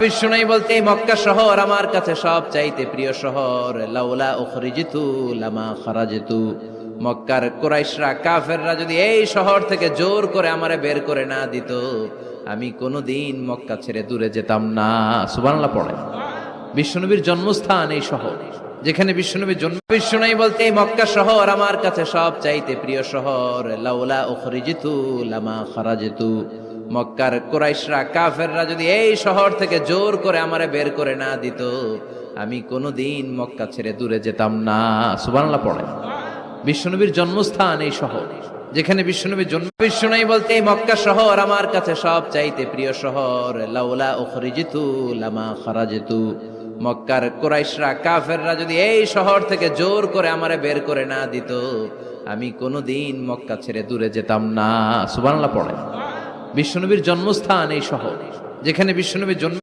বিশ্ব নাই বলতে এই মক্কা শহর আমার কাছে সব চাইতে প্রিয় শহর। লাউলা উখরিজিতু লামা খারাজতু। মক্কার কুরাইশরা কাফেররা যদি এই শহর থেকে জোর করে আমারে বের করে না দিত, আমি কোনোদিন মক্কা ছেড়ে দূরে যেতাম না। সুবহানাল্লাহ পড়ে। বিশ্বনবীর জন্মস্থান এই শহর, যেখানে বিশ্বনবীর জন্ম। বিশ্ব নাই বলতে এই মক্কা শহর আমার কাছে সব চাইতে প্রিয় শহর। লাউলা উখরিজিতু লামা খারাজতু। মক্কার কুরাইশরা কাফেররা যদি এই শহর থেকে জোর করে আমারে বের করে না দিত, আমি কোনোদিন মক্কা ছেড়ে দূরে যেতাম না। সুবহানাল্লাহ পড়ে। বিশ্বনবীর জন্মস্থান এই শহর, যেখানে বিশ্বনবীর জন্ম। বিশ্ব নাই বলতে এই মক্কা শহর আমার কাছে সব চাইতে প্রিয় শহর। লাউলা উখরিজিতু লামা খারাজতু। মক্কার কুরাইশরা কাফেররা যদি এই শহর থেকে জোর করে আমারে বের করে না দিত, আমি কোনোদিন মক্কা ছেড়ে দূরে যেতাম না। সুবহানাল্লাহ পড়ে। বিশ্বনবীর জন্মস্থান এই শহর, যেখানে বিশ্বনবীর জন্ম।